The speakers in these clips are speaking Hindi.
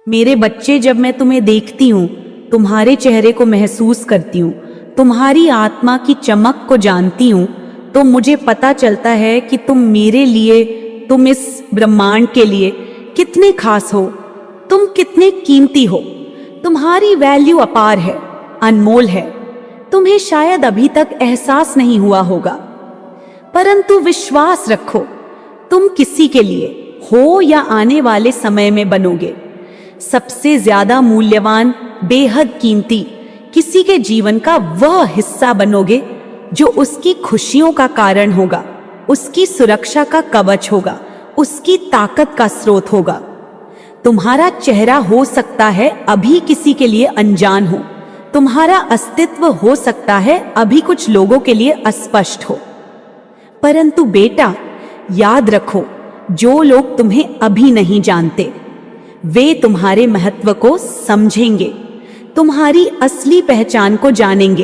मेरे बच्चे, जब मैं तुम्हें देखती हूँ, तुम्हारे चेहरे को महसूस करती हूँ, तुम्हारी आत्मा की चमक को जानती हूँ, तो मुझे पता चलता है कि तुम मेरे लिए, तुम इस ब्रह्मांड के लिए कितने खास हो, तुम कितने कीमती हो। तुम्हारी वैल्यू अपार है, अनमोल है। तुम्हें शायद अभी तक एहसास नहीं हुआ होगा, परंतु विश्वास रखो, तुम किसी के लिए हो या आने वाले समय में बनोगे सबसे ज्यादा मूल्यवान, बेहद कीमती, किसी के जीवन का वह हिस्सा बनोगे जो उसकी खुशियों का कारण होगा, उसकी सुरक्षा का कवच होगा, उसकी ताकत का स्रोत होगा। तुम्हारा चेहरा हो सकता है अभी किसी के लिए अनजान हो, तुम्हारा अस्तित्व हो सकता है अभी कुछ लोगों के लिए अस्पष्ट हो, परंतु बेटा याद रखो, जो लोग तुम्हें अभी नहीं जानते वे तुम्हारे महत्व को समझेंगे, तुम्हारी असली पहचान को जानेंगे,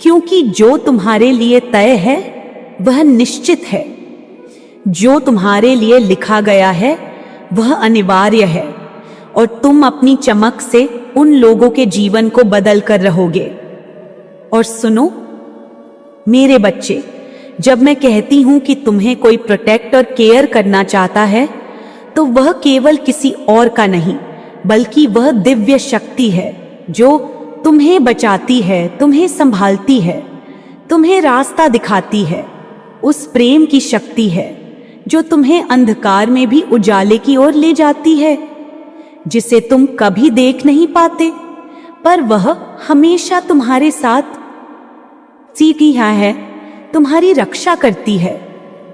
क्योंकि जो तुम्हारे लिए तय है वह निश्चित है, जो तुम्हारे लिए लिखा गया है वह अनिवार्य है, और तुम अपनी चमक से उन लोगों के जीवन को बदल कर रहोगे। और सुनो मेरे बच्चे, जब मैं कहती हूं कि तुम्हें कोई प्रोटेक्ट और केयर करना चाहता है, तो वह केवल किसी और का नहीं, बल्कि वह दिव्य शक्ति है जो तुम्हें बचाती है, तुम्हें संभालती है, तुम्हें रास्ता दिखाती है। उस प्रेम की शक्ति है जो तुम्हें अंधकार में भी उजाले की ओर ले जाती है, जिसे तुम कभी देख नहीं पाते, पर वह हमेशा तुम्हारे साथ सीखी है, तुम्हारी रक्षा करती है,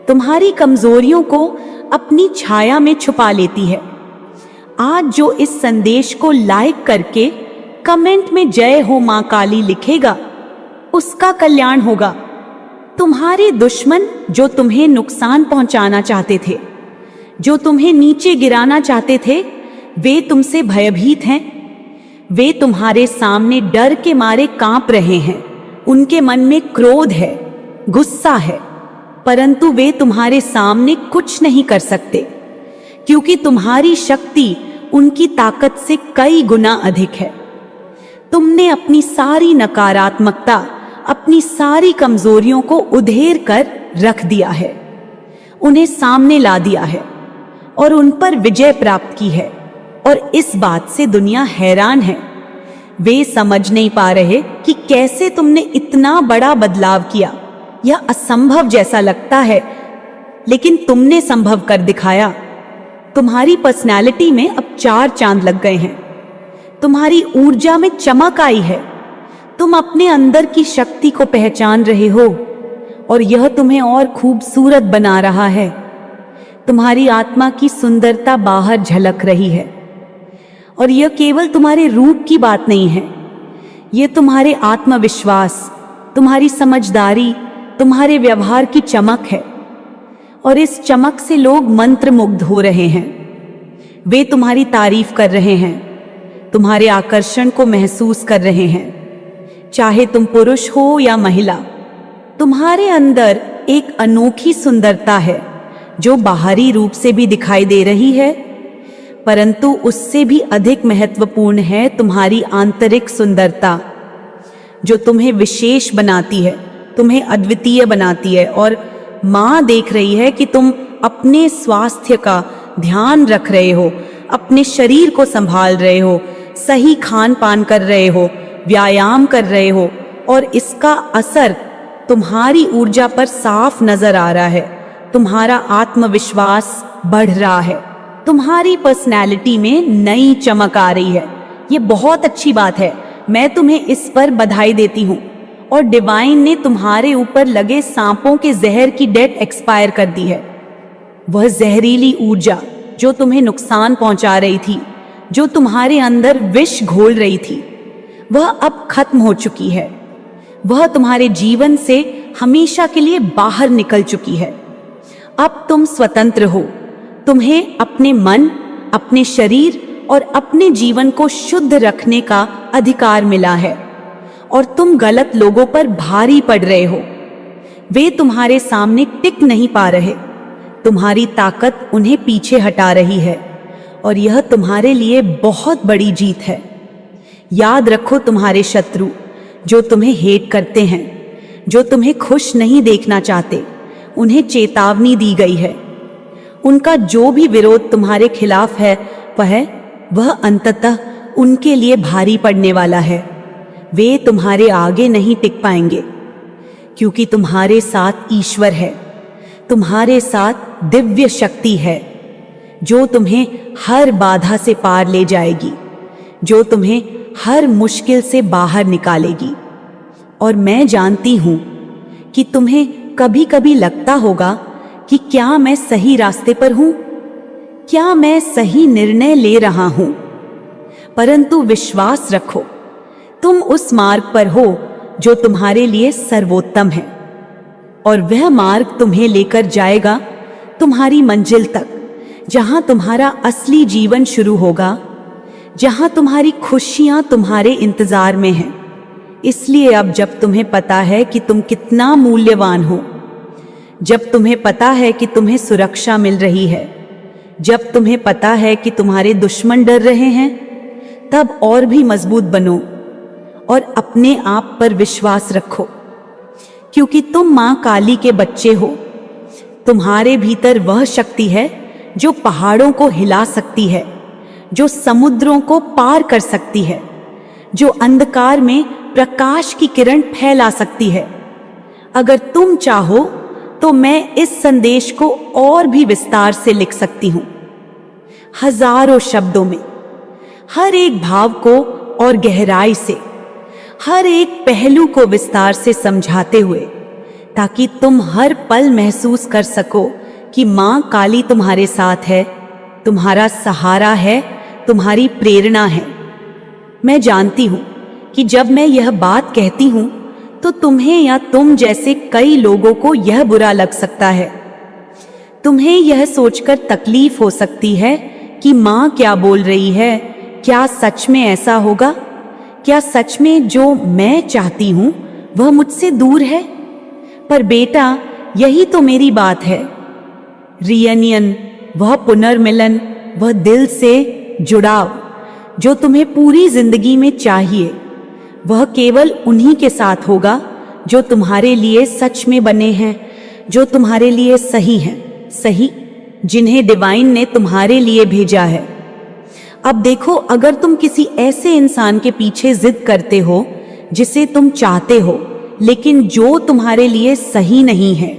तुम्हारी कमजोरियों को अपनी छाया में छुपा लेती है। आज जो इस संदेश को लाइक करके कमेंट में जय हो मां काली लिखेगा, उसका कल्याण होगा। तुम्हारे दुश्मन जो तुम्हें नुकसान पहुंचाना चाहते थे, जो तुम्हें नीचे गिराना चाहते थे, वे तुमसे भयभीत हैं। वे तुम्हारे सामने डर के मारे कांप रहे हैं, उनके मन में क्रोध है, गुस्सा है, परंतु वे तुम्हारे सामने कुछ नहीं कर सकते, क्योंकि तुम्हारी शक्ति उनकी ताकत से कई गुना अधिक है। तुमने अपनी सारी नकारात्मकता, अपनी सारी कमजोरियों को उधेर कर रख दिया है, उन्हें सामने ला दिया है और उन पर विजय प्राप्त की है। और इस बात से दुनिया हैरान है। वे समझ नहीं पा रहे कि कैसे तुमने इतना बड़ा बदलाव किया। यह असंभव जैसा लगता है, लेकिन तुमने संभव कर दिखाया। तुम्हारी पर्सनैलिटी में अब 4 चांद लग गए हैं, तुम्हारी ऊर्जा में चमक आई है, तुम अपने अंदर की शक्ति को पहचान रहे हो और यह तुम्हें और खूबसूरत बना रहा है। तुम्हारी आत्मा की सुंदरता बाहर झलक रही है, और यह केवल तुम्हारे रूप की बात नहीं है, यह तुम्हारे आत्मविश्वास, तुम्हारी समझदारी, तुम्हारे व्यवहार की चमक है। और इस चमक से लोग मंत्रमुग्ध हो रहे हैं। वे तुम्हारी तारीफ कर रहे हैं, तुम्हारे आकर्षण को महसूस कर रहे हैं। चाहे तुम पुरुष हो या महिला, तुम्हारे अंदर एक अनोखी सुंदरता है जो बाहरी रूप से भी दिखाई दे रही है, परंतु उससे भी अधिक महत्वपूर्ण है तुम्हारी आंतरिक सुंदरता, जो तुम्हें विशेष बनाती है, तुम्हें अद्वितीय बनाती है। और माँ देख रही है कि तुम अपने स्वास्थ्य का ध्यान रख रहे हो, अपने शरीर को संभाल रहे हो, सही खान पान कर रहे हो, व्यायाम कर रहे हो, और इसका असर तुम्हारी ऊर्जा पर साफ नजर आ रहा है। तुम्हारा आत्मविश्वास बढ़ रहा है, तुम्हारी पर्सनैलिटी में नई चमक आ रही है। ये बहुत अच्छी बात है, मैं तुम्हें इस पर बधाई देती हूँ। और डिवाइन ने तुम्हारे ऊपर लगे सांपों के जहर की डेट एक्सपायर कर दी है। वह जहरीली ऊर्जा जो तुम्हें नुकसान पहुंचा रही थी, जो तुम्हारे अंदर विष घोल रही थी, वह अब खत्म हो चुकी है। वह तुम्हारे जीवन से हमेशा के लिए बाहर निकल चुकी है। अब तुम स्वतंत्र हो। तुम्हें अपने मन, अपने शरीर और अपने जीवन को शुद्ध रखने का अधिकार मिला है, और तुम गलत लोगों पर भारी पड़ रहे हो। वे तुम्हारे सामने टिक नहीं पा रहे, तुम्हारी ताकत उन्हें पीछे हटा रही है, और यह तुम्हारे लिए बहुत बड़ी जीत है। याद रखो, तुम्हारे शत्रु जो तुम्हें हेट करते हैं, जो तुम्हें खुश नहीं देखना चाहते, उन्हें चेतावनी दी गई है। उनका जो भी विरोध तुम्हारे खिलाफ है वह अंततः उनके लिए भारी पड़ने वाला है। वे तुम्हारे आगे नहीं टिक पाएंगे, क्योंकि तुम्हारे साथ ईश्वर है, तुम्हारे साथ दिव्य शक्ति है, जो तुम्हें हर बाधा से पार ले जाएगी, जो तुम्हें हर मुश्किल से बाहर निकालेगी। और मैं जानती हूं कि तुम्हें कभी कभी लगता होगा कि क्या मैं सही रास्ते पर हूं, क्या मैं सही निर्णय ले रहा हूं। परंतु विश्वास रखो, तुम उस मार्ग पर हो जो तुम्हारे लिए सर्वोत्तम है, और वह मार्ग तुम्हें लेकर जाएगा तुम्हारी मंजिल तक, जहां तुम्हारा असली जीवन शुरू होगा, जहां तुम्हारी खुशियां तुम्हारे इंतजार में हैं। इसलिए अब जब तुम्हें पता है कि तुम कितना मूल्यवान हो, जब तुम्हें पता है कि तुम्हें सुरक्षा मिल रही है, जब तुम्हें पता है कि तुम्हारे दुश्मन डर रहे हैं, तब और भी मजबूत बनो और अपने आप पर विश्वास रखो, क्योंकि तुम मां काली के बच्चे हो। तुम्हारे भीतर वह शक्ति है जो पहाड़ों को हिला सकती है, जो समुद्रों को पार कर सकती है, जो अंधकार में प्रकाश की किरण फैला सकती है। अगर तुम चाहो तो मैं इस संदेश को और भी विस्तार से लिख सकती हूं, हजारों शब्दों में, हर एक भाव को और गहराई से, हर एक पहलू को विस्तार से समझाते हुए, ताकि तुम हर पल महसूस कर सको कि मां काली तुम्हारे साथ है, तुम्हारा सहारा है, तुम्हारी प्रेरणा है। मैं जानती हूं कि जब मैं यह बात कहती हूं तो तुम्हें या तुम जैसे कई लोगों को यह बुरा लग सकता है। तुम्हें यह सोचकर तकलीफ हो सकती है कि मां क्या बोल रही है, क्या सच में ऐसा होगा? क्या सच में जो मैं चाहती हूं वह मुझसे दूर है? पर बेटा, यही तो मेरी बात है। रियूनियन, वह पुनर्मिलन, वह दिल से जुड़ाव जो तुम्हें पूरी जिंदगी में चाहिए, वह केवल उन्हीं के साथ होगा जो तुम्हारे लिए सच में बने हैं, जो तुम्हारे लिए सही हैं, सही, जिन्हें डिवाइन ने तुम्हारे लिए भेजा है। अब देखो, अगर तुम किसी ऐसे इंसान के पीछे जिद करते हो जिसे तुम चाहते हो, लेकिन जो तुम्हारे लिए सही नहीं है,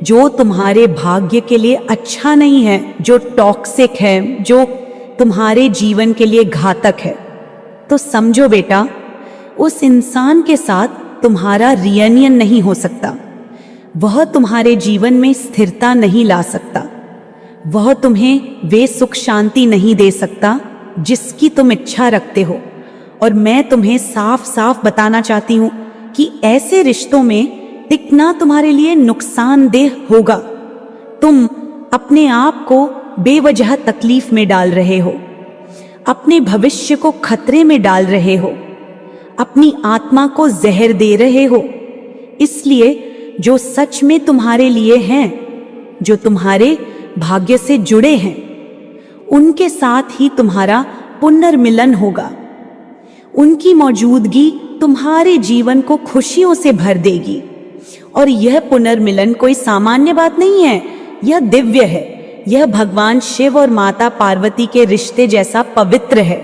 जो तुम्हारे भाग्य के लिए अच्छा नहीं है, जो टॉक्सिक है, जो तुम्हारे जीवन के लिए घातक है, तो समझो बेटा, उस इंसान के साथ तुम्हारा रियूनियन नहीं हो सकता। वह तुम्हारे जीवन में स्थिरता नहीं ला सकता, वह तुम्हें वे सुख शांति नहीं दे सकता जिसकी तुम इच्छा रखते हो। और मैं तुम्हें साफ साफ बताना चाहती हूं कि ऐसे रिश्तों में टिकना तुम्हारे लिए नुकसानदेह होगा। तुम अपने आप को बेवजह तकलीफ में डाल रहे हो, अपने भविष्य को खतरे में डाल रहे हो, अपनी आत्मा को जहर दे रहे हो। इसलिए जो सच में तुम्हारे लिए हैं, जो तुम्हारे भाग्य से जुड़े हैं, उनके साथ ही तुम्हारा पुनर्मिलन होगा। उनकी मौजूदगी तुम्हारे जीवन को खुशियों से भर देगी। और यह पुनर्मिलन कोई सामान्य बात नहीं है, यह दिव्य है। यह भगवान शिव और माता पार्वती के रिश्ते जैसा पवित्र है।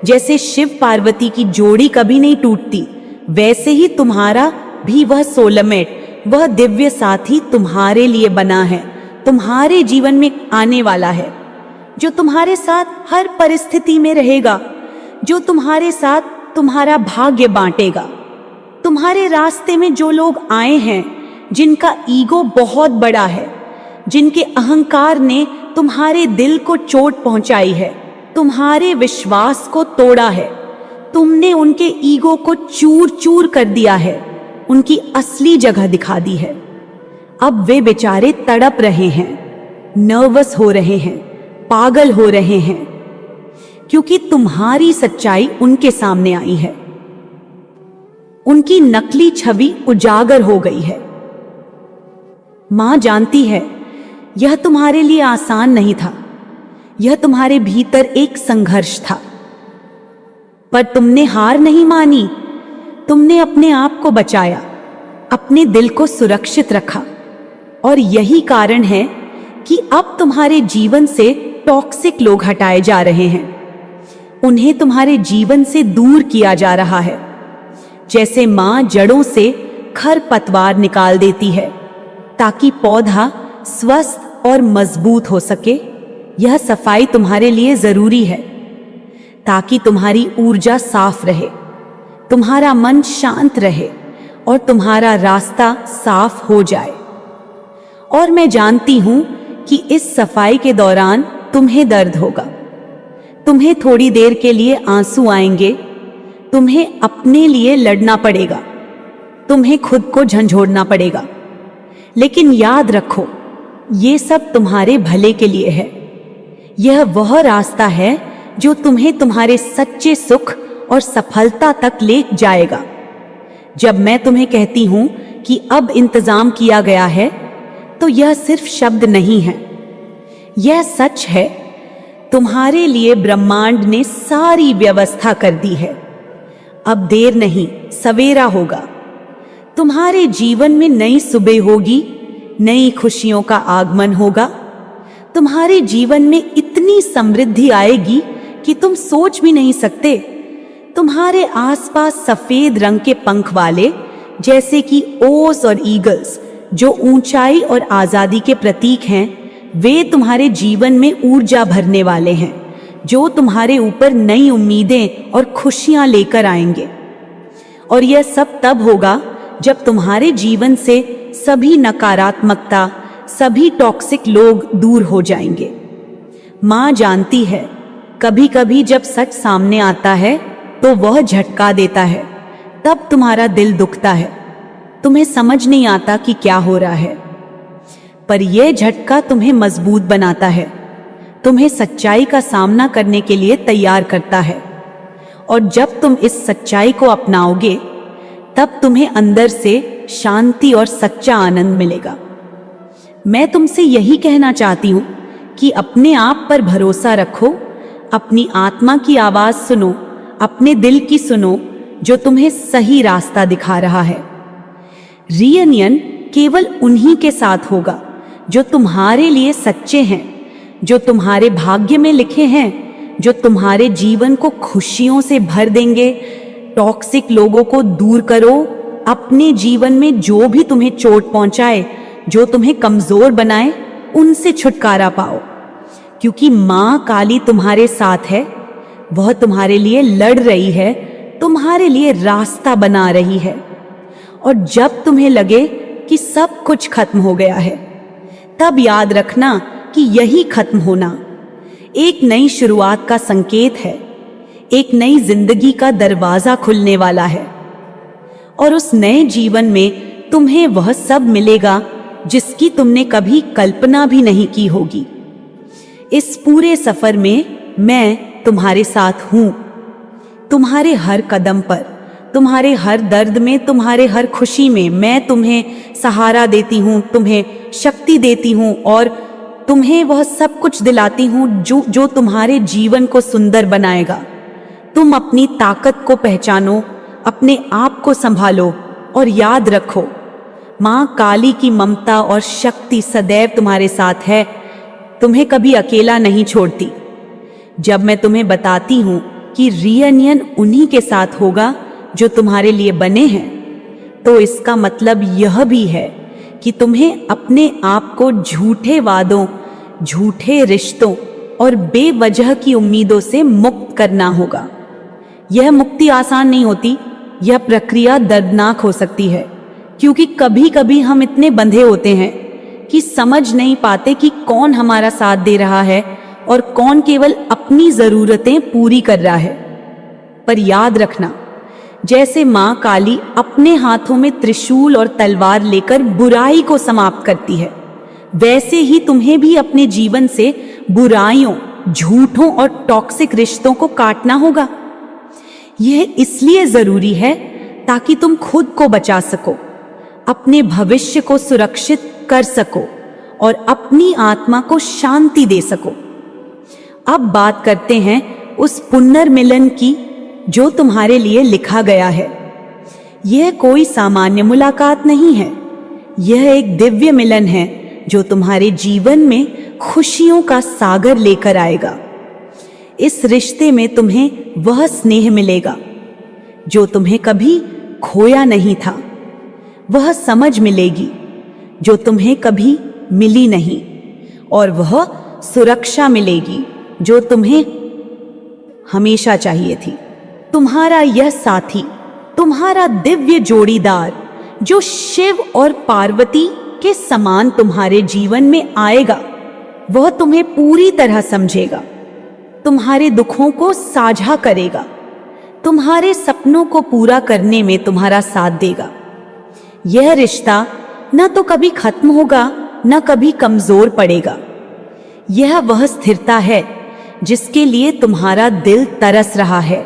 जैसे शिव पार्वती की जोड़ी कभी नहीं टूटती, वैसे ही तुम्हारा भी वह सोलमेट, वह दिव्य साथी तुम्हारे लिए बना है, तुम्हारे जीवन में आने वाला है, जो तुम्हारे साथ हर परिस्थिति में रहेगा, जो तुम्हारे साथ तुम्हारा भाग्य बांटेगा। तुम्हारे रास्ते में जो लोग आए हैं, जिनका ईगो बहुत बड़ा है, जिनके अहंकार ने तुम्हारे दिल को चोट पहुंचाई है, तुम्हारे विश्वास को तोड़ा है, तुमने उनके ईगो को चूर चूर कर दिया है, उनकी असली जगह दिखा दी है। अब वे बेचारे तड़प रहे हैं, नर्वस हो रहे हैं, पागल हो रहे हैं, क्योंकि तुम्हारी सच्चाई उनके सामने आई है। उनकी नकली छवि उजागर हो गई है। मां जानती है यह तुम्हारे लिए आसान नहीं था, यह तुम्हारे भीतर एक संघर्ष था, पर तुमने हार नहीं मानी। तुमने अपने आप को बचाया, अपने दिल को सुरक्षित रखा। और यही कारण है कि अब तुम्हारे जीवन से टॉक्सिक लोग हटाए जा रहे हैं। उन्हें तुम्हारे जीवन से दूर किया जा रहा है। जैसे मां जड़ों से खरपतवार निकाल देती है ताकि पौधा स्वस्थ और मजबूत हो सके, यह सफाई तुम्हारे लिए जरूरी है ताकि तुम्हारी ऊर्जा साफ रहे, तुम्हारा मन शांत रहे और तुम्हारा रास्ता साफ हो जाए। और मैं जानती हूं कि इस सफाई के दौरान तुम्हें दर्द होगा, तुम्हें थोड़ी देर के लिए आंसू आएंगे, तुम्हें अपने लिए लड़ना पड़ेगा, तुम्हें खुद को झंझोड़ना पड़ेगा। लेकिन याद रखो, ये सब तुम्हारे भले के लिए है। यह वह रास्ता है जो तुम्हें तुम्हारे सच्चे सुख और सफलता तक ले जाएगा। जब मैं तुम्हें कहती हूं कि अब इंतजाम किया गया है, तो यह सिर्फ शब्द नहीं है, यह सच है। तुम्हारे लिए ब्रह्मांड ने सारी व्यवस्था कर दी है। अब देर नहीं, सवेरा होगा। तुम्हारे जीवन में नई सुबह होगी, नई खुशियों का आगमन होगा। तुम्हारे जीवन में इतनी समृद्धि आएगी कि तुम सोच भी नहीं सकते। तुम्हारे आसपास सफेद रंग के पंख वाले, जैसे कि ओस और ईगल्स, जो ऊंचाई और आजादी के प्रतीक हैं, वे तुम्हारे जीवन में ऊर्जा भरने वाले हैं, जो तुम्हारे ऊपर नई उम्मीदें और खुशियां लेकर आएंगे। और यह सब तब होगा जब तुम्हारे जीवन से सभी नकारात्मकता, सभी टॉक्सिक लोग दूर हो जाएंगे। मां जानती है, कभी कभी जब सच सामने आता है तो वह झटका देता है, तब तुम्हारा दिल दुखता है, तुम्हें समझ नहीं आता कि क्या हो रहा है। पर यह झटका तुम्हें मजबूत बनाता है, तुम्हें सच्चाई का सामना करने के लिए तैयार करता है। और जब तुम इस सच्चाई को अपनाओगे, तब तुम्हें अंदर से शांति और सच्चा आनंद मिलेगा। मैं तुमसे यही कहना चाहती हूं कि अपने आप पर भरोसा रखो, अपनी आत्मा की आवाज सुनो, अपने दिल की सुनो, जो तुम्हें सही रास्ता दिखा रहा है। रियूनियन केवल उन्हीं के साथ होगा जो तुम्हारे लिए सच्चे हैं, जो तुम्हारे भाग्य में लिखे हैं, जो तुम्हारे जीवन को खुशियों से भर देंगे। टॉक्सिक लोगों को दूर करो। अपने जीवन में जो भी तुम्हें चोट पहुंचाए, जो तुम्हें कमजोर बनाए, उनसे छुटकारा पाओ। क्योंकि मां काली तुम्हारे साथ है, वह तुम्हारे लिए लड़ रही है, तुम्हारे लिए रास्ता बना रही है। और जब तुम्हें लगे कि सब कुछ खत्म हो गया है, तब याद रखना कि यही खत्म होना एक नई शुरुआत का संकेत है, एक नई जिंदगी का दरवाजा खुलने वाला है। और उस नए जीवन में तुम्हें वह सब मिलेगा जिसकी तुमने कभी कल्पना भी नहीं की होगी। इस पूरे सफर में मैं तुम्हारे साथ हूं, तुम्हारे हर कदम पर, तुम्हारे हर दर्द में, तुम्हारे हर खुशी में। मैं तुम्हें सहारा देती हूं, तुम्हें शक्ति देती हूं और तुम्हें वह सब कुछ दिलाती हूं जो तुम्हारे जीवन को सुंदर बनाएगा। तुम अपनी ताकत को पहचानो, अपने आप को संभालो और याद रखो, मां काली की ममता और शक्ति सदैव तुम्हारे साथ है, तुम्हें कभी अकेला नहीं छोड़ती। जब मैं तुम्हें बताती हूं कि रियूनियन उन्हीं के साथ होगा जो तुम्हारे लिए बने हैं, तो इसका मतलब यह भी है कि तुम्हें अपने आप को झूठे वादों, झूठे रिश्तों और बेवजह की उम्मीदों से मुक्त करना होगा। यह मुक्ति आसान नहीं होती, यह प्रक्रिया दर्दनाक हो सकती है, क्योंकि कभी कभी हम इतने बंधे होते हैं कि समझ नहीं पाते कि कौन हमारा साथ दे रहा है और कौन केवल अपनी जरूरतें पूरी कर रहा है। पर याद रखना, जैसे मां काली अपने हाथों में त्रिशूल और तलवार लेकर बुराई को समाप्त करती है, वैसे ही तुम्हें भी अपने जीवन से बुराइयों, झूठों और टॉक्सिक रिश्तों को काटना होगा। यह इसलिए जरूरी है ताकि तुम खुद को बचा सको, अपने भविष्य को सुरक्षित कर सको और अपनी आत्मा को शांति दे सको। अब बात करते हैं उस पुनर्मिलन की जो तुम्हारे लिए लिखा गया है। यह कोई सामान्य मुलाकात नहीं है, यह एक दिव्य मिलन है जो तुम्हारे जीवन में खुशियों का सागर लेकर आएगा। इस रिश्ते में तुम्हें वह स्नेह मिलेगा जो तुम्हें कभी खोया नहीं था, वह समझ मिलेगी जो तुम्हें कभी मिली नहीं, और वह सुरक्षा मिलेगी जो तुम्हें हमेशा चाहिए थी। तुम्हारा यह साथी, तुम्हारा दिव्य जोड़ीदार जो शिव और पार्वती के समान तुम्हारे जीवन में आएगा, वह तुम्हें पूरी तरह समझेगा, तुम्हारे दुखों को साझा करेगा, तुम्हारे सपनों को पूरा करने में तुम्हारा साथ देगा। यह रिश्ता न तो कभी खत्म होगा न कभी कमजोर पड़ेगा। यह वह स्थिरता है जिसके लिए तुम्हारा दिल तरस रहा है।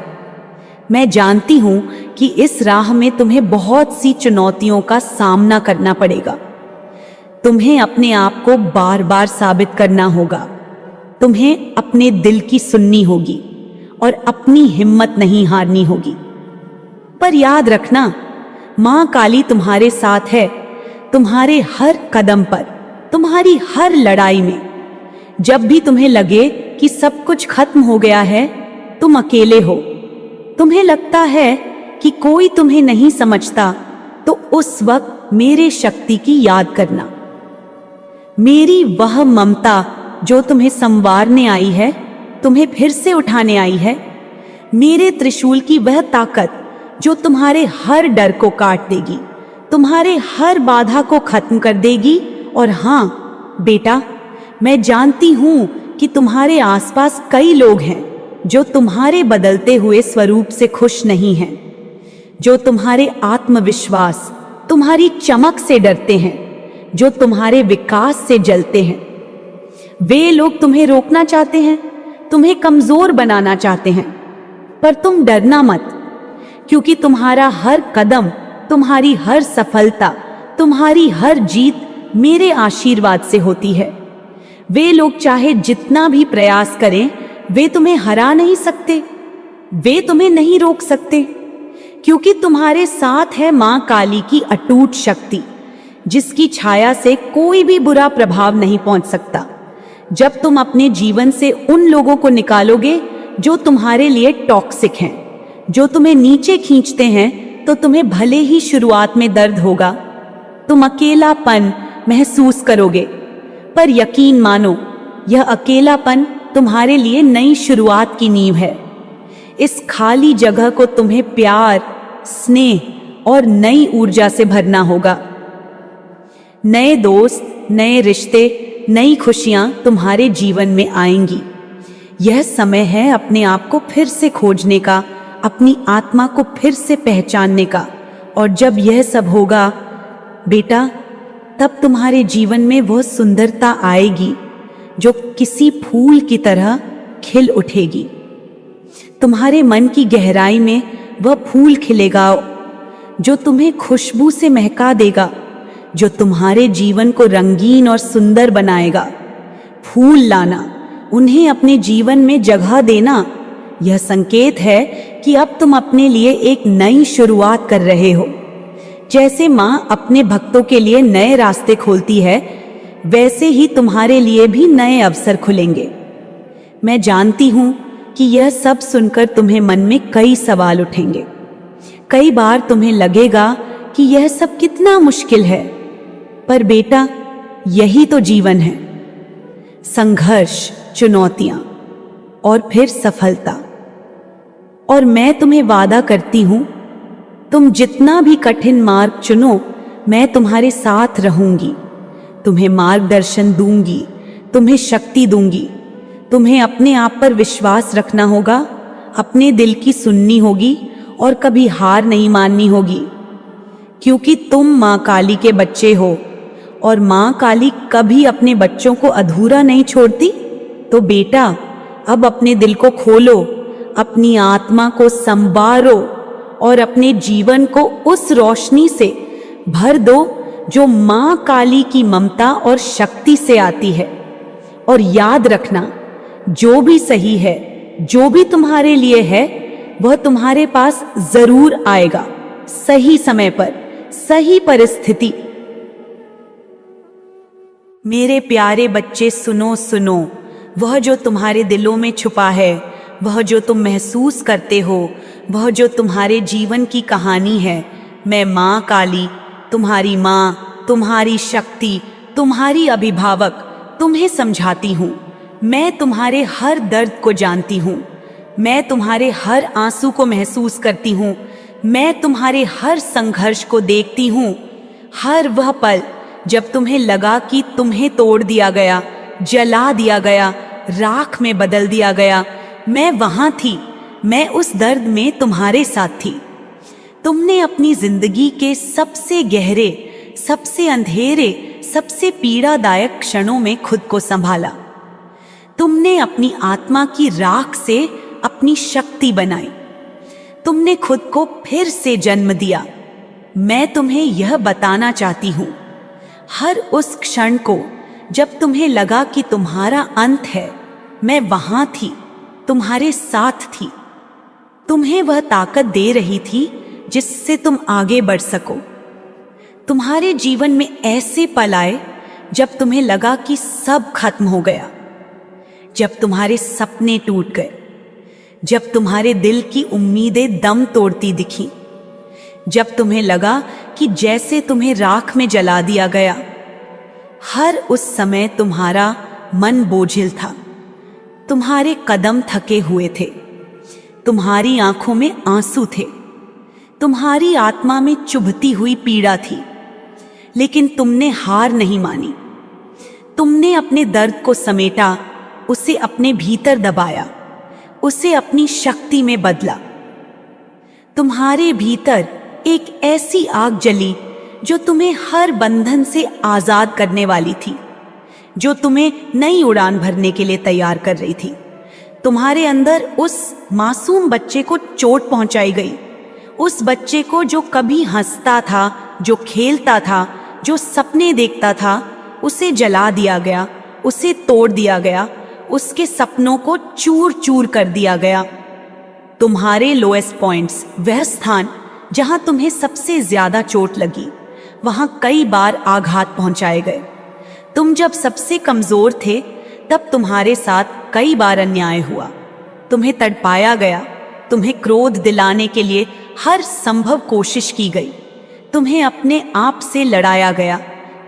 मैं जानती हूं कि इस राह में तुम्हें बहुत सी चुनौतियों का सामना करना पड़ेगा। तुम्हें अपने आप को बार बार साबित करना होगा, तुम्हें अपने दिल की सुननी होगी और अपनी हिम्मत नहीं हारनी होगी। पर याद रखना, मां काली तुम्हारे साथ है, तुम्हारे हर कदम पर, तुम्हारी हर लड़ाई में। जब भी तुम्हें लगे कि सब कुछ खत्म हो गया है, तुम अकेले हो, तुम्हें लगता है कि कोई तुम्हें नहीं समझता, तो उस वक्त मेरे शक्ति की याद करना। मेरी वह ममता जो तुम्हें संवारने आई है, तुम्हें फिर से उठाने आई है। मेरे त्रिशूल की वह ताकत जो तुम्हारे हर डर को काट देगी, तुम्हारे हर बाधा को खत्म कर देगी। और हाँ बेटा, मैं जानती हूं कि तुम्हारे आसपास कई लोग हैं जो तुम्हारे बदलते हुए स्वरूप से खुश नहीं हैं, जो तुम्हारे आत्मविश्वास, तुम्हारी चमक से डरते हैं, जो तुम्हारे विकास से जलते हैं। वे लोग तुम्हें रोकना चाहते हैं, तुम्हें कमजोर बनाना चाहते हैं, पर तुम डरना मत, क्योंकि तुम्हारा हर कदम, तुम्हारी हर सफलता, तुम्हारी हर जीत मेरे आशीर्वाद से होती है। वे लोग चाहे जितना भी प्रयास करें, वे तुम्हें हरा नहीं सकते, वे तुम्हें नहीं रोक सकते, क्योंकि तुम्हारे साथ है मां काली की अटूट शक्ति, जिसकी छाया से कोई भी बुरा प्रभाव नहीं पहुंच सकता। जब तुम अपने जीवन से उन लोगों को निकालोगे जो तुम्हारे लिए टॉक्सिक हैं, जो तुम्हें नीचे खींचते हैं, तो तुम्हें भले ही शुरुआत में दर्द होगा, तुम अकेलापन महसूस करोगे, पर यकीन मानो, यह अकेलापन तुम्हारे लिए नई शुरुआत की नींव है। इस खाली जगह को तुम्हें प्यार, स्नेह और नई ऊर्जा से भरना होगा। नए दोस्त, नए रिश्ते, नई खुशियां तुम्हारे जीवन में आएंगी। यह समय है अपने आप को फिर से खोजने का, अपनी आत्मा को फिर से पहचानने का। और जब यह सब होगा बेटा, तब तुम्हारे जीवन में वह सुंदरता आएगी जो किसी फूल की तरह खिल उठेगी। तुम्हारे मन की गहराई में वह फूल खिलेगा जो तुम्हें खुशबू से महका देगा, जो तुम्हारे जीवन को रंगीन और सुंदर बनाएगा। फूल लाना, उन्हें अपने जीवन में जगह देना, यह संकेत है कि अब तुम अपने लिए एक नई शुरुआत कर रहे हो। जैसे मां अपने भक्तों के लिए नए रास्ते खोलती है, वैसे ही तुम्हारे लिए भी नए अवसर खुलेंगे। मैं जानती हूं कि यह सब सुनकर तुम्हें मन में कई सवाल उठेंगे। कई बार तुम्हें लगेगा कि यह सब कितना मुश्किल है, पर बेटा, यही तो जीवन है। संघर्ष, चुनौतियां और फिर सफलता। और मैं तुम्हें वादा करती हूं, तुम जितना भी कठिन मार्ग चुनो, मैं तुम्हारे साथ रहूंगी, तुम्हें मार्गदर्शन दूंगी, तुम्हें शक्ति दूंगी। तुम्हें अपने आप पर विश्वास रखना होगा, अपने दिल की सुननी होगी और कभी हार नहीं माननी होगी, क्योंकि तुम मां काली के बच्चे हो और मां काली कभी अपने बच्चों को अधूरा नहीं छोड़ती। तो बेटा, अब अपने दिल को खोलो, अपनी आत्मा को संवारो और अपने जीवन को उस रोशनी से भर दो जो मां काली की ममता और शक्ति से आती है। और याद रखना, जो भी सही है, जो भी तुम्हारे लिए है, वह तुम्हारे पास जरूर आएगा, सही समय पर, सही परिस्थिति। मेरे प्यारे बच्चे, सुनो सुनो, वह जो तुम्हारे दिलों में छुपा है, वह जो तुम महसूस करते हो, वह जो तुम्हारे जीवन की कहानी है, मैं माँ काली, तुम्हारी माँ, तुम्हारी शक्ति, तुम्हारी अभिभावक, तुम्हें समझाती हूँ। मैं तुम्हारे हर दर्द को जानती हूँ, मैं तुम्हारे हर आंसू को महसूस करती हूँ, मैं तुम्हारे हर संघर्ष को देखती हूँ। हर वह पल जब तुम्हें लगा कि तुम्हें तोड़ दिया गया, जला दिया गया, राख में बदल दिया गया, मैं वहां थी। मैं उस दर्द में तुम्हारे साथ थी। तुमने अपनी जिंदगी के सबसे गहरे, सबसे अंधेरे, सबसे पीड़ादायक क्षणों में खुद को संभाला। तुमने अपनी आत्मा की राख से अपनी शक्ति बनाई। तुमने खुद को फिर से जन्म दिया। मैं तुम्हें यह बताना चाहती हूँ, हर उस क्षण को जब तुम्हें लगा कि तुम्हारा अंत है, मैं वहां थी, तुम्हारे साथ थी। तुम्हें वह ताकत दे रही थी जिससे तुम आगे बढ़ सको। तुम्हारे जीवन में ऐसे पल आए जब तुम्हें लगा कि सब खत्म हो गया, जब तुम्हारे सपने टूट गए, जब तुम्हारे दिल की उम्मीदें दम तोड़ती दिखी, जब तुम्हें लगा कि जैसे तुम्हें राख में जला दिया गया। हर उस समय तुम्हारा मन बोझिल था, तुम्हारे कदम थके हुए थे, तुम्हारी आंखों में आंसू थे, तुम्हारी आत्मा में चुभती हुई पीड़ा थी, लेकिन तुमने हार नहीं मानी। तुमने अपने दर्द को समेटा, उसे अपने भीतर दबाया, उसे अपनी शक्ति में बदला। तुम्हारे भीतर एक ऐसी आग जली जो तुम्हें हर बंधन से आजाद करने वाली थी, जो तुम्हें नई उड़ान भरने के लिए तैयार कर रही थी। तुम्हारे अंदर उस मासूम बच्चे को चोट पहुंचाई गई, उस बच्चे को जो कभी हंसता था, जो खेलता था, जो सपने देखता था, उसे जला दिया गया, उसे तोड़ दिया गया, उसके सपनों को चूर चूर कर दिया गया। तुम्हारे लोएस्ट पॉइंट्स, वह स्थान जहां तुम्हें सबसे ज्यादा चोट लगी, वहां कई बार आघात पहुंचाए गए। तुम जब सबसे कमजोर थे, तब तुम्हारे साथ कई बार अन्याय हुआ, तुम्हें तड़पाया गया, तुम्हें क्रोध दिलाने के लिए हर संभव कोशिश की गई, तुम्हें अपने आप से लड़ाया गया,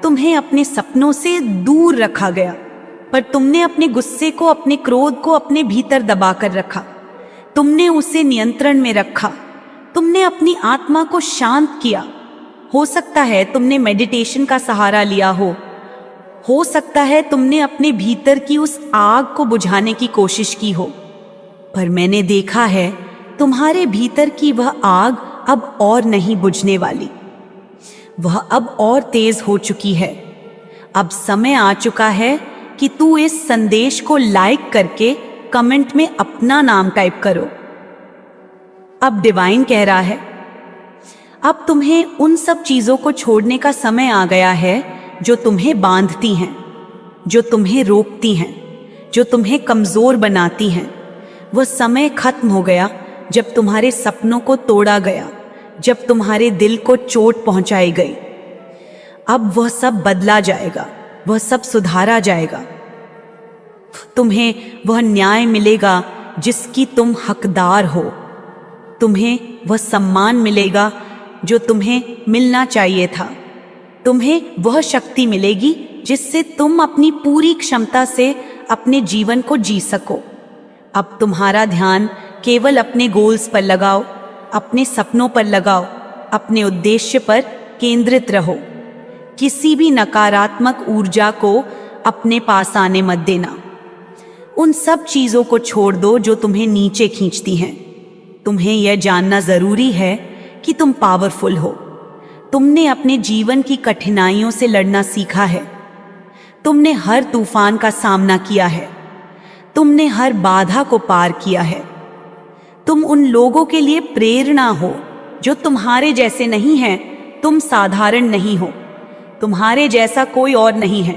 तुम्हें अपने सपनों से दूर रखा गया, पर तुमने अपने गुस्से को, अपने क्रोध को अपने भीतर दबाकर रखा। तुमने उसे नियंत्रण में रखा, तुमने अपनी आत्मा को शांत किया। हो सकता है तुमने मेडिटेशन का सहारा लिया हो सकता है तुमने अपने भीतर की उस आग को बुझाने की कोशिश की हो, पर मैंने देखा है तुम्हारे भीतर की वह आग अब और नहीं बुझने वाली। वह अब और तेज हो चुकी है। अब समय आ चुका है कि तू इस संदेश को लाइक करके कमेंट में अपना नाम टाइप करो। अब डिवाइन कह रहा है, अब तुम्हें उन सब चीजों को छोड़ने का समय आ गया है जो तुम्हें बांधती हैं, जो तुम्हें रोकती हैं, जो तुम्हें कमजोर बनाती हैं। वह समय खत्म हो गया जब तुम्हारे सपनों को तोड़ा गया, जब तुम्हारे दिल को चोट पहुंचाई गई। अब वह सब बदला जाएगा, वह सब सुधारा जाएगा। तुम्हें वह न्याय मिलेगा जिसकी तुम हकदार हो। तुम्हें वह सम्मान मिलेगा जो तुम्हें मिलना चाहिए था। तुम्हें वह शक्ति मिलेगी जिससे तुम अपनी पूरी क्षमता से अपने जीवन को जी सको। अब तुम्हारा ध्यान केवल अपने गोल्स पर लगाओ, अपने सपनों पर लगाओ, अपने उद्देश्य पर केंद्रित रहो। किसी भी नकारात्मक ऊर्जा को अपने पास आने मत देना। उन सब चीजों को छोड़ दो जो तुम्हें नीचे खींचती हैं। तुम्हें यह जानना जरूरी है कि तुम पावरफुल हो। तुमने अपने जीवन की कठिनाइयों से लड़ना सीखा है। तुमने हर तूफान का सामना किया है। तुमने हर बाधा को पार किया है। तुम उन लोगों के लिए प्रेरणा हो जो तुम्हारे जैसे नहीं हैं। तुम साधारण नहीं हो। तुम्हारे जैसा कोई और नहीं है।